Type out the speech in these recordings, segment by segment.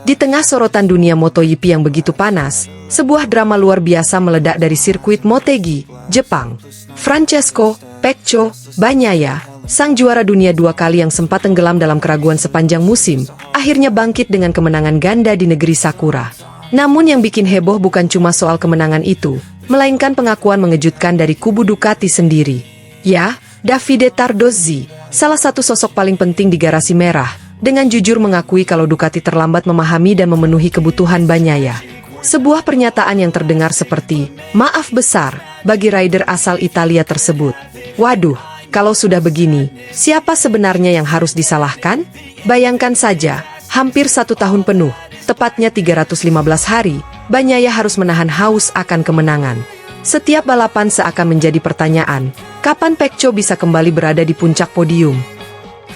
Di tengah sorotan dunia MotoGP yang begitu panas, sebuah drama luar biasa meledak dari sirkuit Motegi, Jepang. Francesco Pecco Bagnaia, sang juara dunia 2 kali yang sempat tenggelam dalam keraguan sepanjang musim, akhirnya bangkit dengan kemenangan ganda di negeri Sakura. Namun yang bikin heboh bukan cuma soal kemenangan itu, melainkan pengakuan mengejutkan dari kubu Ducati sendiri. Ya, Davide Tardozzi, salah satu sosok paling penting di garasi merah, dengan jujur mengakui kalau Ducati terlambat memahami dan memenuhi kebutuhan Bagnaia. Sebuah pernyataan yang terdengar seperti, maaf besar, bagi rider asal Italia tersebut. Waduh, kalau sudah begini, siapa sebenarnya yang harus disalahkan? Bayangkan saja, hampir 1 tahun penuh, tepatnya 315 hari, Bagnaia harus menahan haus akan kemenangan. Setiap balapan seakan menjadi pertanyaan, kapan Pecco bisa kembali berada di puncak podium?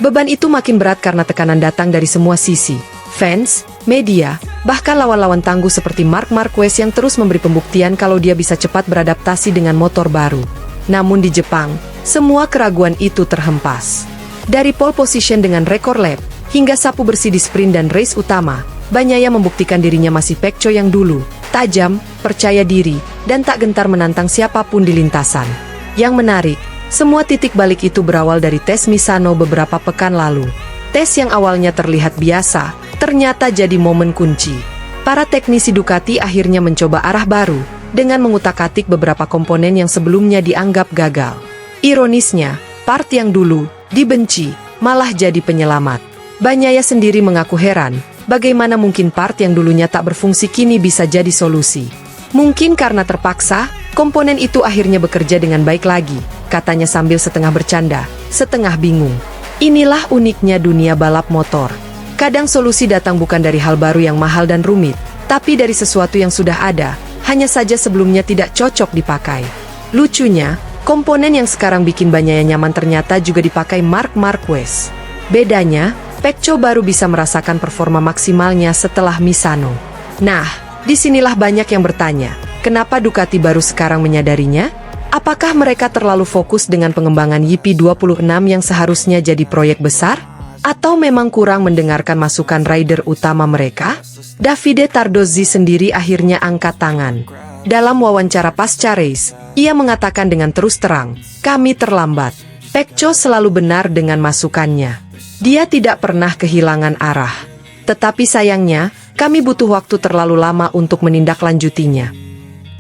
Beban itu makin berat karena tekanan datang dari semua sisi. Fans, media, bahkan lawan-lawan tangguh seperti Marc Marquez yang terus memberi pembuktian kalau dia bisa cepat beradaptasi dengan motor baru. Namun di Jepang, semua keraguan itu terhempas. Dari pole position dengan rekor lap, hingga sapu bersih di sprint dan race utama, Bagnaia membuktikan dirinya masih Pecco yang dulu, tajam, percaya diri, dan tak gentar menantang siapapun di lintasan. Yang menarik, semua titik balik itu berawal dari tes Misano beberapa pekan lalu. Tes yang awalnya terlihat biasa, ternyata jadi momen kunci. Para teknisi Ducati akhirnya mencoba arah baru, dengan mengutak-atik beberapa komponen yang sebelumnya dianggap gagal. Ironisnya, part yang dulu dibenci, malah jadi penyelamat. Bagnaia sendiri mengaku heran, bagaimana mungkin part yang dulunya tak berfungsi kini bisa jadi solusi. Mungkin karena terpaksa, komponen itu akhirnya bekerja dengan baik lagi, katanya sambil setengah bercanda, setengah bingung. Inilah uniknya dunia balap motor. Kadang solusi datang bukan dari hal baru yang mahal dan rumit, tapi dari sesuatu yang sudah ada, hanya saja sebelumnya tidak cocok dipakai. Lucunya, komponen yang sekarang bikin Bagnaia nyaman ternyata juga dipakai Marc Marquez. Bedanya, Pecco baru bisa merasakan performa maksimalnya setelah Misano. Nah, disinilah banyak yang bertanya, kenapa Ducati baru sekarang menyadarinya? Apakah mereka terlalu fokus dengan pengembangan YP26 yang seharusnya jadi proyek besar? Atau memang kurang mendengarkan masukan rider utama mereka? Davide Tardozzi sendiri akhirnya angkat tangan. Dalam wawancara pasca race, ia mengatakan dengan terus terang, kami terlambat. Pecco selalu benar dengan masukannya. Dia tidak pernah kehilangan arah. Tetapi sayangnya, kami butuh waktu terlalu lama untuk menindaklanjutinya.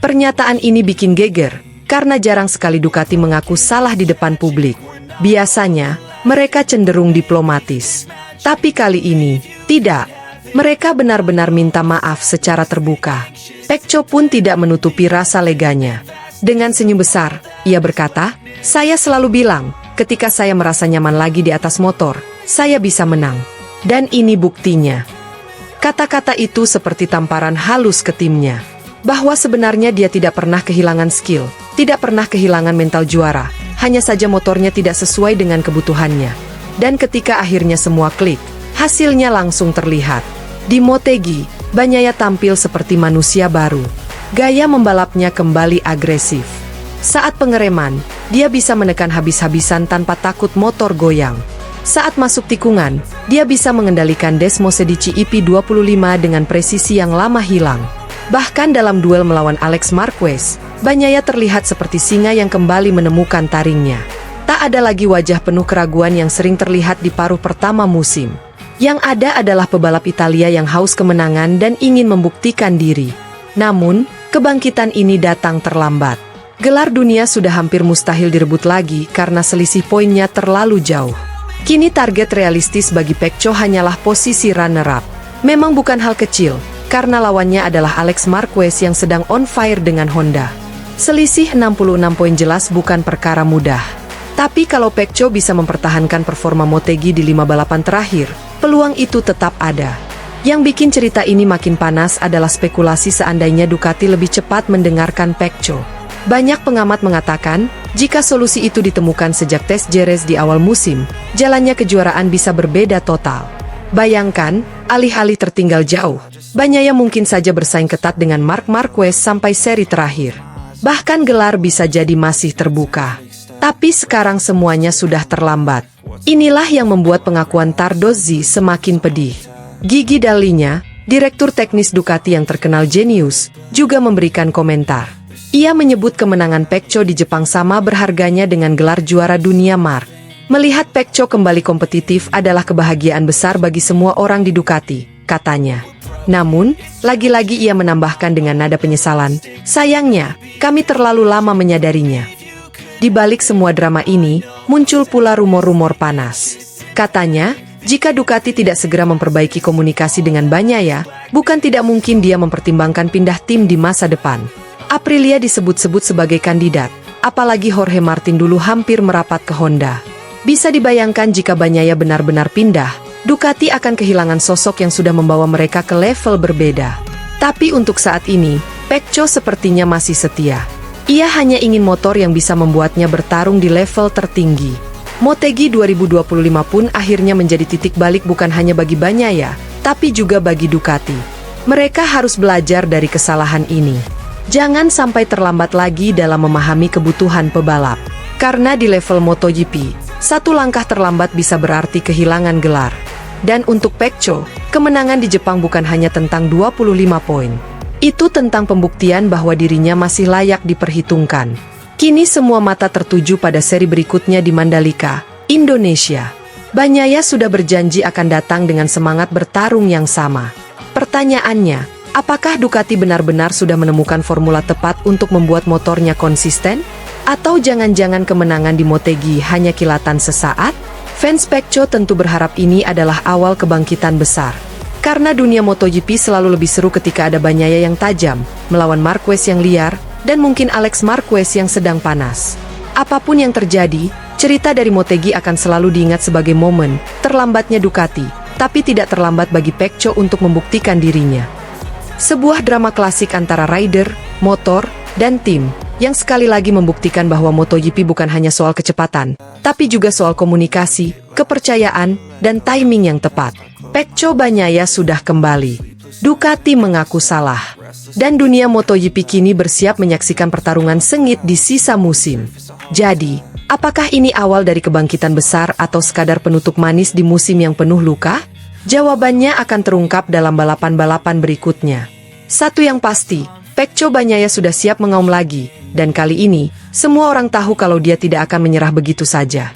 Pernyataan ini bikin geger, karena jarang sekali Ducati mengaku salah di depan publik. Biasanya, mereka cenderung diplomatis. Tapi kali ini, tidak. Mereka benar-benar minta maaf secara terbuka. Pecco pun tidak menutupi rasa leganya. Dengan senyum besar, ia berkata, saya selalu bilang, ketika saya merasa nyaman lagi di atas motor, saya bisa menang. Dan ini buktinya. Kata-kata itu seperti tamparan halus ke timnya. Bahwa sebenarnya dia tidak pernah kehilangan skill, tidak pernah kehilangan mental juara, hanya saja motornya tidak sesuai dengan kebutuhannya. Dan ketika akhirnya semua klik, hasilnya langsung terlihat. Di Motegi, Bagnaia tampil seperti manusia baru. Gaya membalapnya kembali agresif. Saat pengereman, dia bisa menekan habis-habisan tanpa takut motor goyang. Saat masuk tikungan, dia bisa mengendalikan Desmosedici EP25 dengan presisi yang lama hilang. Bahkan dalam duel melawan Alex Marquez, Bagnaia terlihat seperti singa yang kembali menemukan taringnya. Tak ada lagi wajah penuh keraguan yang sering terlihat di paruh pertama musim. Yang ada adalah pebalap Italia yang haus kemenangan dan ingin membuktikan diri. Namun, kebangkitan ini datang terlambat. Gelar dunia sudah hampir mustahil direbut lagi karena selisih poinnya terlalu jauh. Kini target realistis bagi Pecco hanyalah posisi runner-up. Memang bukan hal kecil, karena lawannya adalah Alex Marquez yang sedang on fire dengan Honda. Selisih 66 poin jelas bukan perkara mudah. Tapi kalau Pecco bisa mempertahankan performa Motegi di 5 balapan terakhir, peluang itu tetap ada. Yang bikin cerita ini makin panas adalah spekulasi seandainya Ducati lebih cepat mendengarkan Pecco. Banyak pengamat mengatakan, jika solusi itu ditemukan sejak tes Jerez di awal musim, jalannya kejuaraan bisa berbeda total. Bayangkan, alih-alih tertinggal jauh, Bagnaia mungkin saja bersaing ketat dengan Marc Marquez sampai seri terakhir. Bahkan gelar bisa jadi masih terbuka. Tapi sekarang semuanya sudah terlambat. Inilah yang membuat pengakuan Tardozzi semakin pedih. Gigi Dall'Igna, direktur teknis Ducati yang terkenal jenius, juga memberikan komentar. Ia menyebut kemenangan Pecco di Jepang sama berharganya dengan gelar juara dunia Mark. Melihat Pecco kembali kompetitif adalah kebahagiaan besar bagi semua orang di Ducati, katanya. Namun, lagi-lagi ia menambahkan dengan nada penyesalan, sayangnya, kami terlalu lama menyadarinya. Di balik semua drama ini, muncul pula rumor-rumor panas. Katanya, jika Ducati tidak segera memperbaiki komunikasi dengan Bagnaia, bukan tidak mungkin dia mempertimbangkan pindah tim di masa depan. Aprilia disebut-sebut sebagai kandidat, apalagi Jorge Martin dulu hampir merapat ke Honda. Bisa dibayangkan jika Bagnaia benar-benar pindah, Ducati akan kehilangan sosok yang sudah membawa mereka ke level berbeda. Tapi untuk saat ini, Pecco sepertinya masih setia. Ia hanya ingin motor yang bisa membuatnya bertarung di level tertinggi. Motegi 2025 pun akhirnya menjadi titik balik bukan hanya bagi Bagnaia, tapi juga bagi Ducati. Mereka harus belajar dari kesalahan ini. Jangan sampai terlambat lagi dalam memahami kebutuhan pebalap. Karena di level MotoGP, satu langkah terlambat bisa berarti kehilangan gelar. Dan untuk Pecco, kemenangan di Jepang bukan hanya tentang 25 poin. Itu tentang pembuktian bahwa dirinya masih layak diperhitungkan. Kini semua mata tertuju pada seri berikutnya di Mandalika, Indonesia. Bagnaia sudah berjanji akan datang dengan semangat bertarung yang sama. Pertanyaannya, apakah Ducati benar-benar sudah menemukan formula tepat untuk membuat motornya konsisten? Atau jangan-jangan kemenangan di Motegi hanya kilatan sesaat? Fans Pecco tentu berharap ini adalah awal kebangkitan besar. Karena dunia MotoGP selalu lebih seru ketika ada Bagnaia yang tajam, melawan Marquez yang liar, dan mungkin Alex Marquez yang sedang panas. Apapun yang terjadi, cerita dari Motegi akan selalu diingat sebagai momen terlambatnya Ducati, tapi tidak terlambat bagi Pecco untuk membuktikan dirinya. Sebuah drama klasik antara rider, motor, dan tim, yang sekali lagi membuktikan bahwa MotoGP bukan hanya soal kecepatan, tapi juga soal komunikasi, kepercayaan, dan timing yang tepat. Pecco Bagnaia sudah kembali. Ducati mengaku salah. Dan dunia MotoGP kini bersiap menyaksikan pertarungan sengit di sisa musim. Jadi, apakah ini awal dari kebangkitan besar atau sekadar penutup manis di musim yang penuh luka? Jawabannya akan terungkap dalam balapan-balapan berikutnya. Satu yang pasti, Pecco Bagnaia sudah siap mengaum lagi, dan kali ini, semua orang tahu kalau dia tidak akan menyerah begitu saja.